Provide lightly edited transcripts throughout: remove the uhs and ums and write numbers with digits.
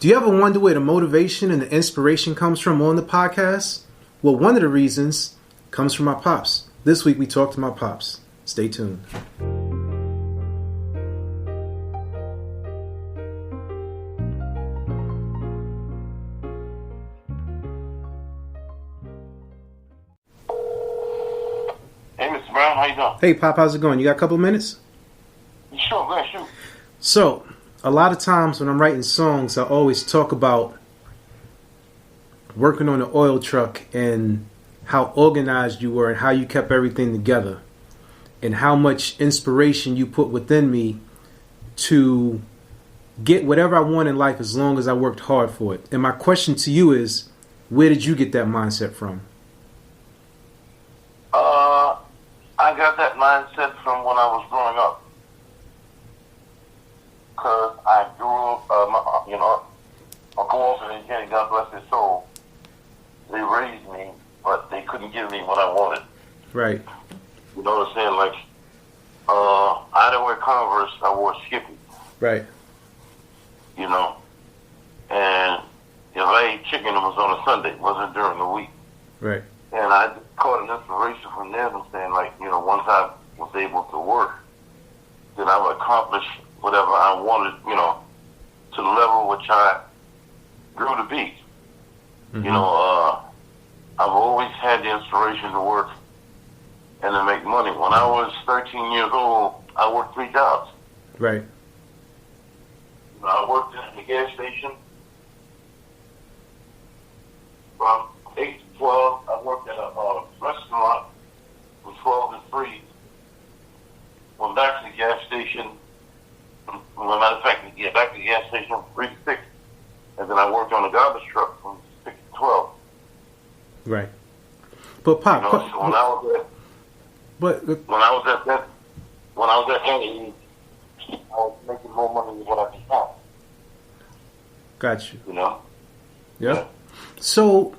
Do you ever wonder where the motivation and the inspiration comes from on the podcast? Well, one of the reasons comes from my pops. This week we talked to my pops. Stay tuned. Hey, Mr. Brown, how you doing? Hey, Pop, how's it going? You got a couple of minutes? Sure, go ahead, shoot. So, a lot of times when I'm writing songs, I always talk about working on the oil truck and how organized you were and how you kept everything together and how much inspiration you put within me to get whatever I want in life as long as I worked hard for it. And my question to you is, where did you get that mindset from? I got that mindset from when I was growing up. Because I grew up, Uncle Walter and Jenny, God bless their soul, they raised me, but they couldn't give me what I wanted. Right. You know what I'm saying? Like, I didn't wear Converse, I wore Skippy. Right. You know? And if I ate chicken, it was on a Sunday, it wasn't during the week. Right. And I caught an inspiration from them and saying, like, once I was able to work, then I would accomplish whatever I wanted, to the level which I grew to be. Mm-hmm. I've always had the inspiration to work and to make money. When I was 13 years old, I worked 3 jobs. Right. I worked at the gas station from 8 to 12. I worked at a restaurant from 12 to 3. Went back to the gas station. Well, matter of fact, back to the gas station from 3 to 6. And then I worked on a garbage truck from 6 to 12. Right. But Pop, so when I was at that age, I was making more money than what I can count. Got you. Yep. Yeah. So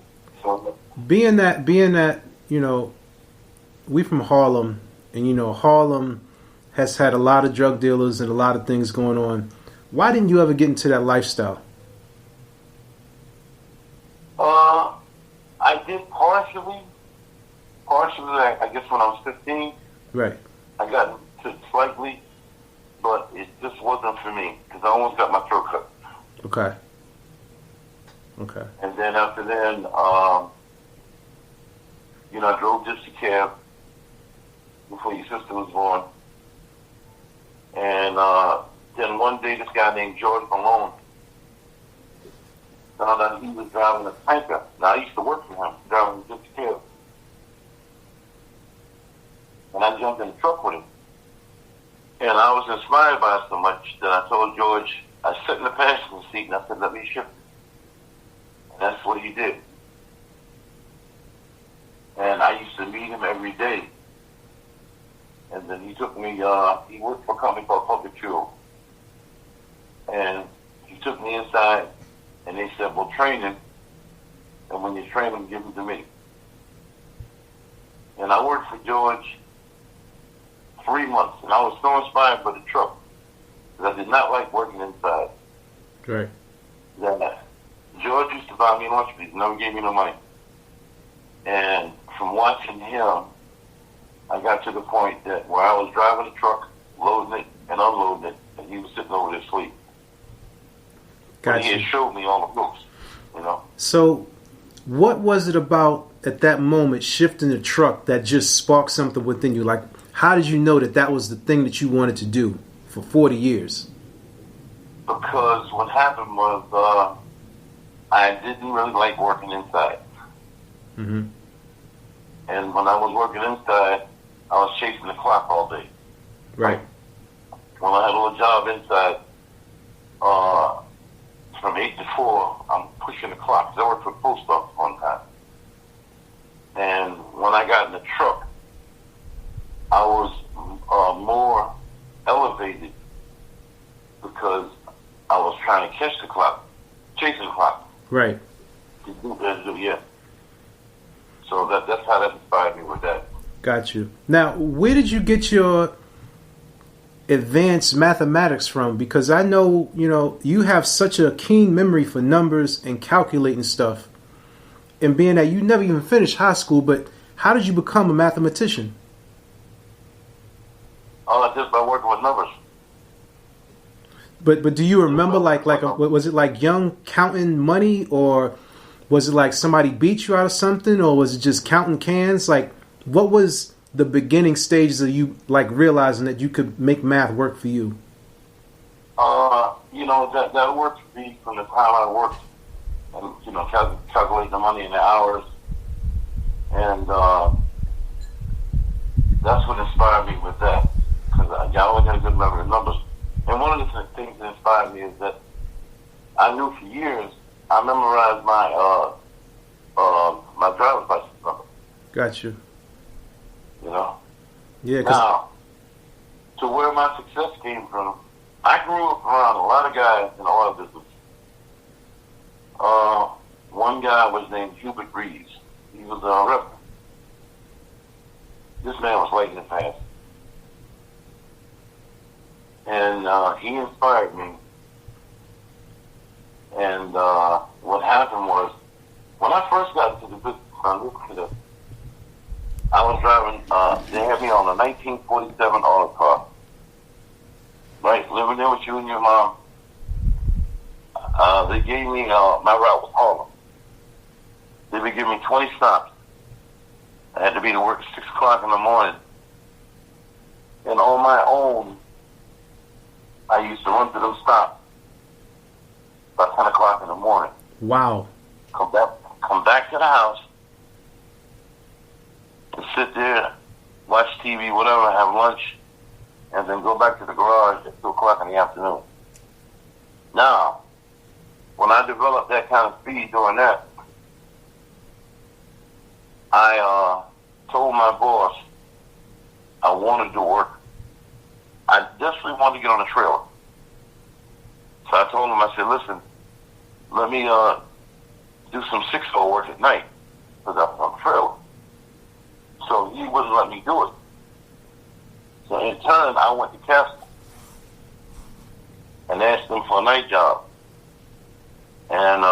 being that, we from Harlem, and Harlem has had a lot of drug dealers and a lot of things going on. Why didn't you ever get into that lifestyle? I did partially, I guess when I was 15. Right. I got into it slightly, but it just wasn't for me, because I almost got my throat cut. Okay. And then after then, I drove gypsy cab before your sister was born. And then one day, this guy named George Malone found out he was driving a tanker. Now, I used to work for him, driving a gypsy cab. And I jumped in the truck with him. And I was inspired by it so much that I told George, I sat in the passenger seat and I said, let me shift. And that's what he did. And I used to meet him every day. And then he took me, he worked for a company called Public Fuel. And he took me inside and they said, well, train him. And when you train him, give him to me. And I worked for George 3 months. And I was so inspired by the truck because I did not like working inside. Right. Then George used to buy me lunch, but he never gave me no money. And from watching him, I got to the point that where I was driving the truck, loading it and unloading it, and he was sitting over there asleep. Gotcha. He had showed me all the ropes, So, what was it about at that moment, shifting the truck, that just sparked something within you? Like, how did you know that was the thing that you wanted to do for 40 years? Because what happened was I didn't really like working inside. Mm-hmm. And when I was working inside, I was chasing the clock all day. Right. When I had a little job inside, from 8 to 4, I'm pushing the clock. I worked for the post office one time. And when I got in the truck, I was more elevated because I was trying to catch the clock, chasing the clock. Right. Yeah. So that's how that inspired me with that. Got you. Now, where did you get your advanced mathematics from? Because I know, you have such a keen memory for numbers and calculating stuff. And being that you never even finished high school, but how did you become a mathematician? Just by working with numbers. But do you remember was it like young counting money, or was it like somebody beat you out of something, or was it just counting cans? Like, what was the beginning stages of you like realizing that you could make math work for you? That worked for me from the time I worked, and calculate the money in the hours, and that's what inspired me with that, because I always had a good memory of numbers. And one of the things that inspired me is that I knew for years I memorized my driver's license number. Gotcha. Yeah. Now, to where my success came from, I grew up around a lot of guys in the oil business. One guy was named Hubert Reeves. He was a reverend. This man was lightning fast. And he inspired me. And what happened was, when I first got into the business, I was driving, they had me on a 1947 auto car. Right, living there with you and your mom. They gave me, my route was Harlem. They would give me 20 stops. I had to be to work at 6 o'clock in the morning. And on my own, I used to run to them stops by 10 o'clock in the morning. Wow. Come back to the house and sit there, watch TV, whatever, have lunch, and then go back to the garage at 2 o'clock in the afternoon. Now, when I developed that kind of speed doing that, I told my boss I wanted to work. I desperately wanted to get on a trailer. So I told him, I said, listen, let me do some 6-hole work at night, because I'm on a trailer. So he wouldn't let me do it. So in turn, I went to Castle and asked them for a night job. And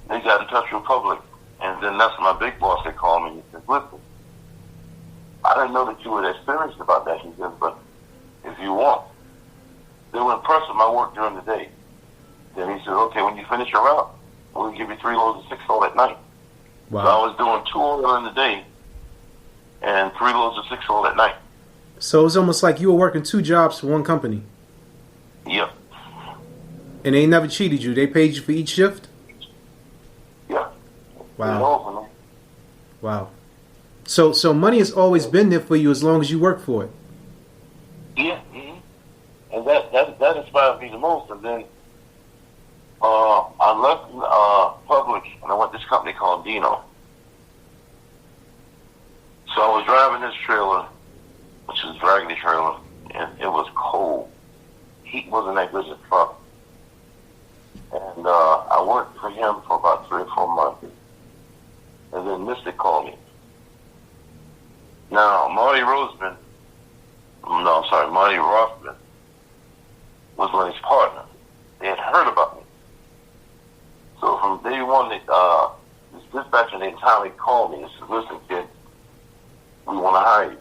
they got in touch with Public. And then that's my big boss, they called me and he said, listen, I didn't know that you were experienced about that. He said, but if you want, they were impressed with my work during the day. Then he said, okay, when you finish your route, we'll give you 3 loads of 6-hole at night. Wow. So I was doing 2 oil in the day and 3 loads of 6-hole at night. So it was almost like you were working 2 jobs for one company. Yep. And they never cheated you. They paid you for each shift? Yeah. Wow. Wow. So money has always been there for you as long as you work for it. Yeah. Mm-hmm. And that inspired me the most. And then I left Public and I went to this company called Dino. So I was driving this trailer, which is a dragging trailer, and it was cold. Heat wasn't that good as a truck. And I worked for him for about 3 or 4 months. And then Mystic called me. Now, Marty Rothman was Lenny's partner. They had heard about me. So from day one, this dispatcher named Tommy called me and said, listen, kid, we want to hire you.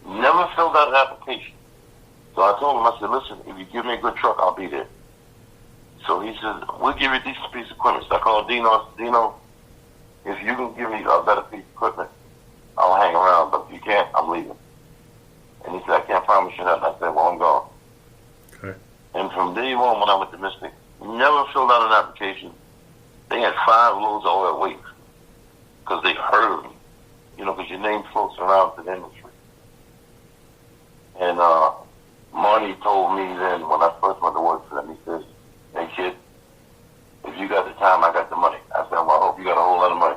Never filled out an application. So I told him, I said, listen, if you give me a good truck, I'll be there. So he said, we'll give you a decent piece of equipment. So I called Dino. I said, Dino, if you can give me a better piece of equipment, I'll hang around. But if you can't, I'm leaving. And he said, I can't promise you that. And I said, well, I'm gone. Okay. And from day one, when I went to Mystic, never filled out an application. They had 5 loads of oil waiting because they heard of me. Because your name floats around to the industry. And Marty told me then, when I first went to work for them, he says, hey, kid, if you got the time, I got the money. I said, well, I hope you got a whole lot of money.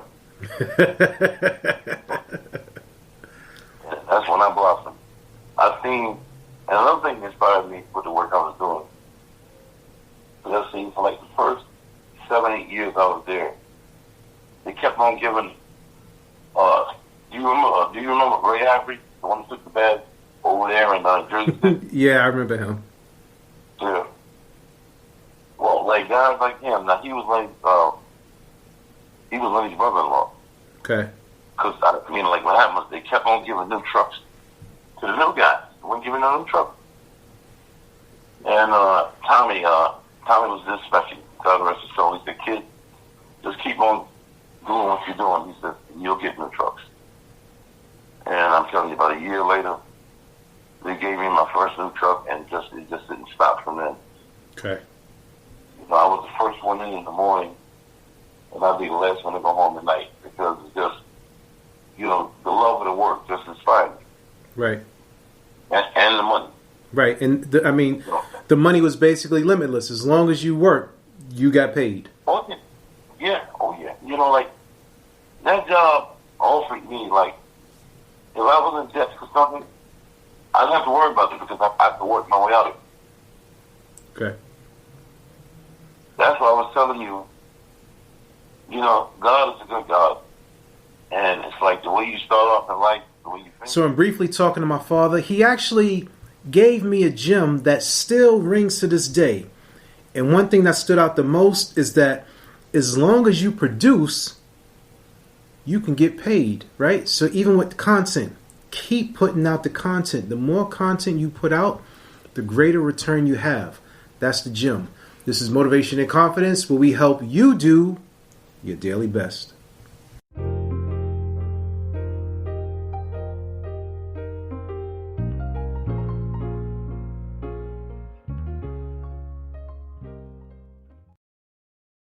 And that's when I blossomed. And another thing that inspired me with the work I was doing, because I've seen for like the first 7, 8 years I was there, they kept on giving, do you remember Ray Ivory, the one who took the bad? over there in Jersey City. Yeah, I remember him. Yeah. Well, like guys like him. Now he was like Lenny's brother-in-law. Okay. Because I mean, like what happened was they kept on giving new trucks to the new guys. They weren't giving them new trucks. And Tommy was this special. God rest his soul. He said, "Kid, just keep on doing what you're doing." He said, "You'll get new trucks." And I'm telling you, about a year later, they gave me my first new truck, and it just didn't stop from then. Okay. You know, I was the first one in the morning, and I'd be the last one to go home at night, because it's just, you know, the love of the work just inspired me. Right. And the money. Right. And the money was basically limitless. As long as you worked, you got paid. Oh yeah. You know, like that job offered me, like, if I was in debt for something, I didn't have to worry about it, because I had to work my way out of it. Okay. That's what I was telling you. You know, God is a good God. And it's like the way you start off in life, the way you finish. So I'm briefly talking to my father. He actually gave me a gem that still rings to this day. And one thing that stood out the most is that as long as you produce, you can get paid, right? So even with content, keep putting out the content. The more content you put out, the greater return you have. That's the gem. This is Motivation and Confidence, where we help you do your daily best.